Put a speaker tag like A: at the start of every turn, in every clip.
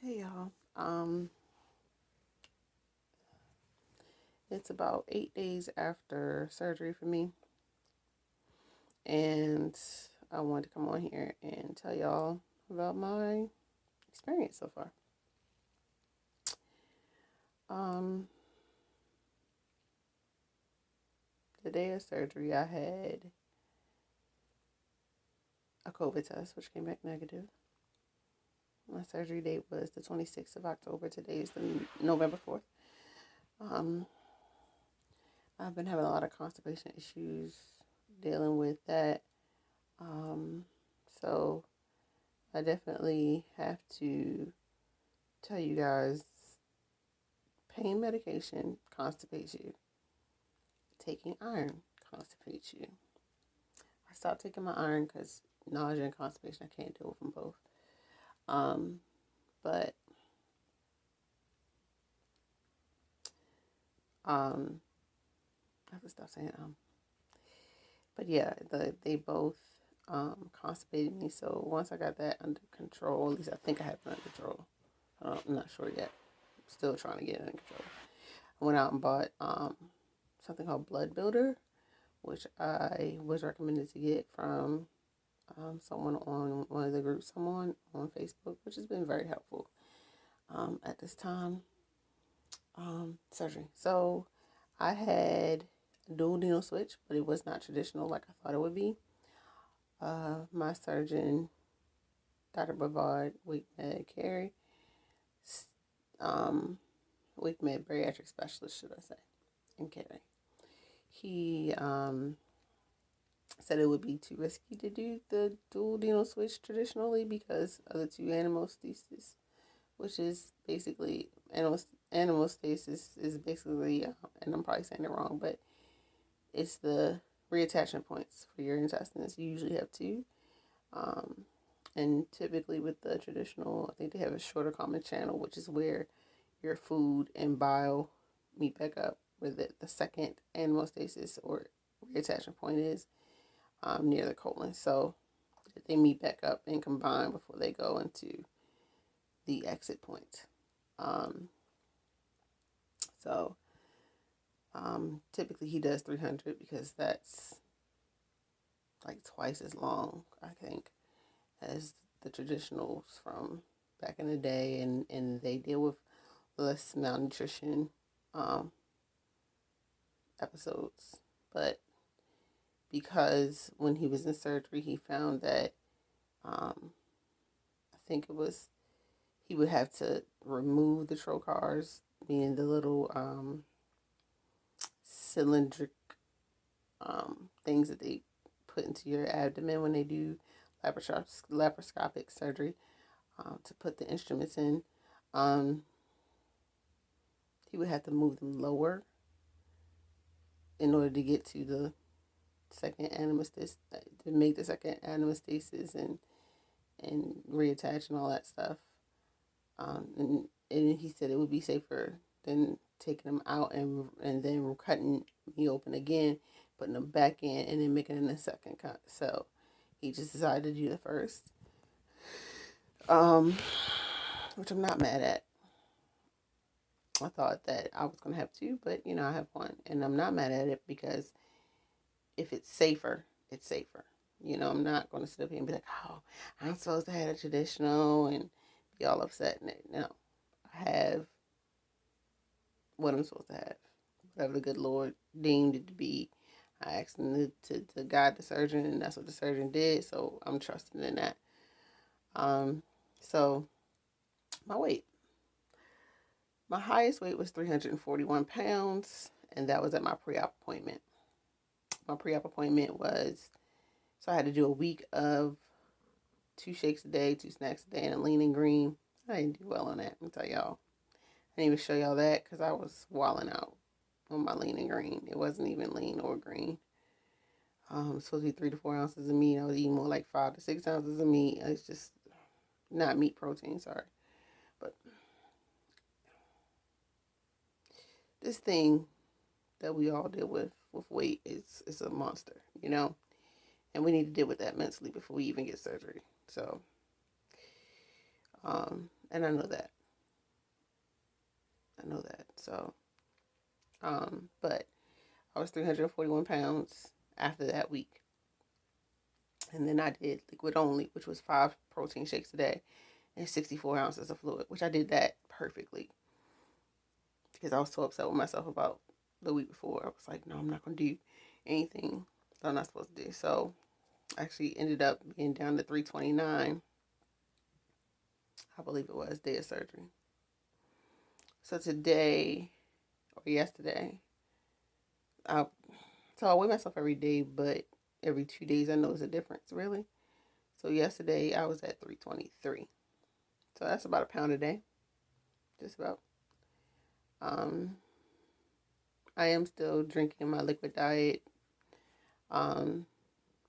A: Hey y'all. It's about 8 days after surgery for me, and I wanted to come on here and tell y'all about my experience so far. Um, the day of surgery, I had a COVID test, which came back negative. My surgery date was the 26th of October. Today is the November 4th. Um, I've been having a lot of constipation issues dealing with that. Um, so I definitely have to tell you guys, pain medication constipates you. Taking iron constipates you. I stopped taking my iron because nausea and constipation, I can't deal with them both. Um, but I have to stop saying But yeah, they both constipated me. So once I got that under control, at least I think I have it under control. I'm not sure yet. I'm still trying to get it under control. I went out and bought something called Blood Builder, which I was recommended to get from someone on one of the groups I'm on Facebook, which has been very helpful at this time surgery. So I had a dual needle switch, but it was not traditional like I thought it would be. My surgeon, Dr. Bavard, Wake Med Carey, Wake Med Bariatric Specialist, should I say, in Carey. He said it would be too risky to do the dual needle switch traditionally because of the two anemostasis, which is basically anemostasis is basically, and I'm probably saying it wrong, but it's the reattachment points for your intestines. You usually have two, and typically with the traditional, I think they have a shorter common channel, which is where your food and bile meet back up, where the second anemostasis or reattachment point is near the colon. So they meet back up and combine before they go into the exit point. Um, so typically he does 300 because that's like twice as long, I think, as the traditionals from back in the day, and they deal with less malnutrition episodes. But because when he was in surgery, he found that I think it was he would have to remove the trocars, meaning the little cylindric things that they put into your abdomen when they do laparoscopic surgery, to put the instruments in. He would have to move them lower in order to get to the second anemostasis, to make the second anemostasis and reattach and all that stuff. And he said it would be safer than taking them out and then cutting me open again, putting them back in, and then making it a second cut. So he just decided to do the first, which I'm not mad at. I thought that I was gonna have two, but I have one, and I'm not mad at it because if it's safer, it's safer. I'm not gonna sit up here and be like, "Oh, I'm supposed to have a traditional," and be all upset. No, I have what I'm supposed to have, whatever the good Lord deemed it to be. I asked him to guide the surgeon, and that's what the surgeon did. So I'm trusting in that. So my weight. My highest weight was 341 pounds, and that was at my pre-op appointment. My pre-op appointment was, so I had to do a week of 2 shakes a day, 2 snacks a day, and a lean and green. I didn't do well on that, I'm tell y'all. I didn't even show y'all that because I was walling out on my lean and green. It wasn't even lean or green. It's supposed to be 3 to 4 ounces of meat. I was eating more like 5 to 6 ounces of meat. It's just not meat protein, sorry. But this thing that we all deal with weight is a monster, and we need to deal with that mentally before we even get surgery. So And I know that. So, but I was 341 pounds after that week. And then I did liquid only, which was 5 protein shakes a day and 64 ounces of fluid, which I did that perfectly because I was so upset with myself about the week before. I was like, no, I'm not going to do anything that I'm not supposed to do. So I actually ended up being down to 329, I believe it was, day of surgery. So today, or yesterday, I weigh myself every day, but every 2 days I notice a difference, really. So yesterday I was at 323. So that's about a pound a day, just about. Um, I am still drinking my liquid diet, um,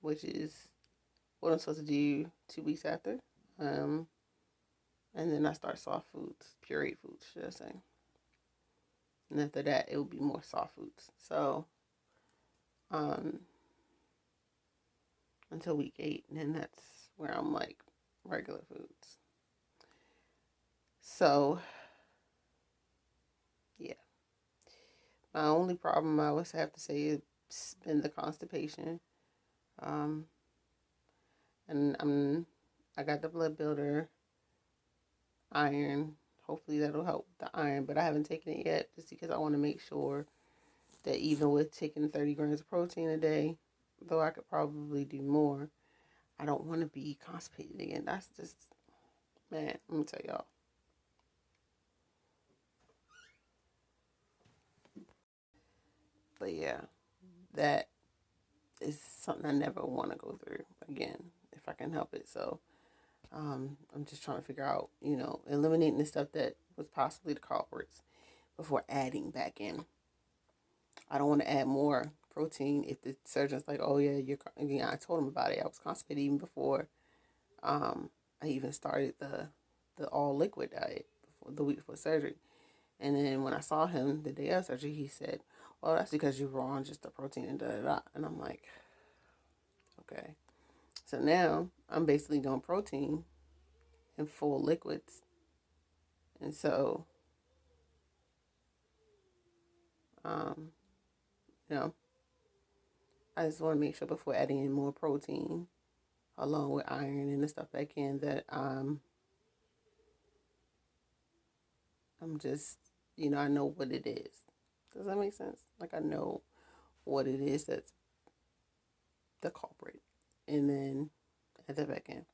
A: which is what I'm supposed to do 2 weeks after. Um, and then I start soft foods, pureed foods, should I say. And after that, it will be more soft foods. So, um, until week 8, and then that's where I'm like regular foods. So, yeah. My only problem I would have to say is been the constipation. Um, and I got the blood builder, iron. Hopefully that'll help with the iron, but I haven't taken it yet just because I want to make sure that even with taking 30 grams of protein a day, though I could probably do more, I don't want to be constipated again. That's just, man, let me tell y'all. But yeah, that is something I never want to go through again if I can help it. So I'm just trying to figure out, eliminating the stuff that was possibly the culprits before adding back in. I don't want to add more protein if the surgeon's like, oh yeah, I told him about it. I was constipated even before I even started the all liquid diet before the week before surgery. And then when I saw him the day of surgery, he said, well, that's because you were on just the protein and da da da. And I'm like, okay. So now I'm basically doing protein in full liquids. And so, um, you know, I just want to make sure before adding in more protein, along with iron and the stuff back in, that I'm just, I know what it is. Does that make sense? Like I know what it is that's the culprit, and then add that back in.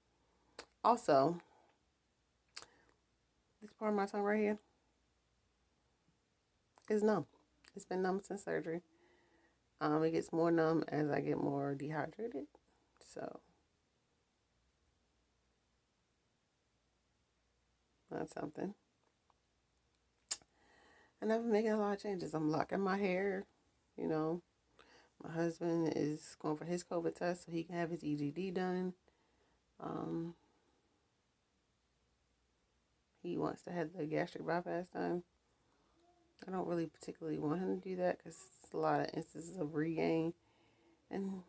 A: Also, this part of my tongue right here is numb. It's been numb since surgery. It gets more numb as I get more dehydrated. So that's something. And I've been making a lot of changes. I'm locking my hair. You know, my husband is going for his COVID test so he can have his EGD done. Um, he wants to have the gastric bypass done. I don't really particularly want him to do that because it's a lot of instances of regain. And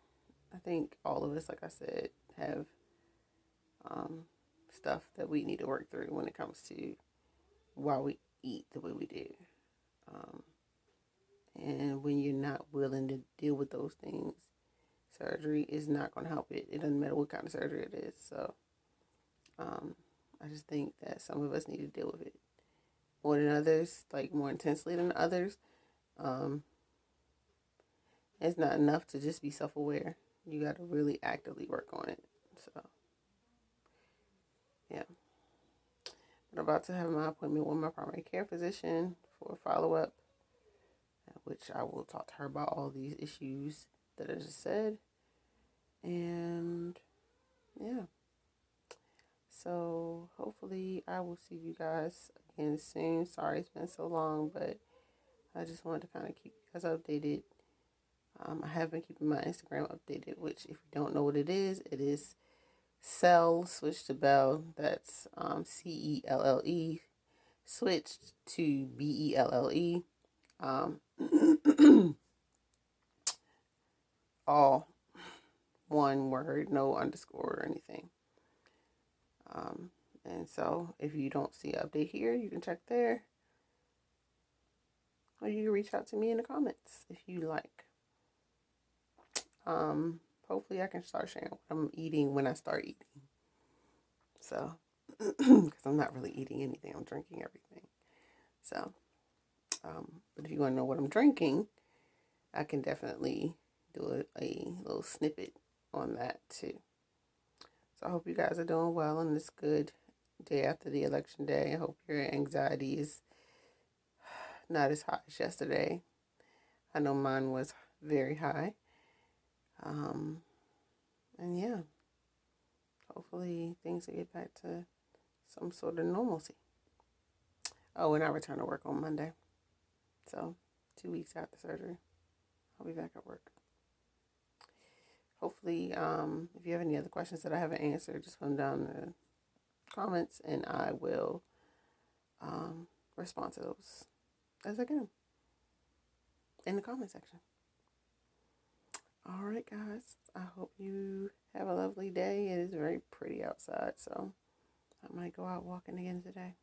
A: I think all of us, like I said, have stuff that we need to work through when it comes to why we eat the way we do. Um, and when you're not willing to deal with those things, surgery is not going to help it. It doesn't matter what kind of surgery it is. So I just think that some of us need to deal with it more than others, like more intensely than others. Um, it's not enough to just be self-aware. You got to really actively work on it. So, yeah. I'm about to have my appointment with my primary care physician for a follow-up, which I will talk to her about all these issues that I just said. And yeah. So hopefully I will see you guys again soon. Sorry it's been so long, but I just wanted to kind of keep you guys updated. I have been keeping my Instagram updated, which if you don't know what it is Cell switched to Bell. That's CELLE switched to BELLE. Um, all one word, no underscore or anything. And so if you don't see an update here, you can check there. Or you can reach out to me in the comments if you like. Hopefully I can start sharing what I'm eating when I start eating. So, because I'm not really eating anything, I'm drinking everything. So, but if you want to know what I'm drinking, I can definitely do a little snippet on that too. So I hope you guys are doing well on this good day after the election day. I hope your anxiety is not as high as yesterday. I know mine was very high. And yeah, hopefully things will get back to some sort of normalcy. Oh, and I return to work on Monday. So 2 weeks after surgery, I'll be back at work. Hopefully, if you have any other questions that I haven't answered, just put them down in the comments and I will respond to those as I get them in the comment section. All right, guys. I hope you have a lovely day. It is very pretty outside, so I might go out walking again today.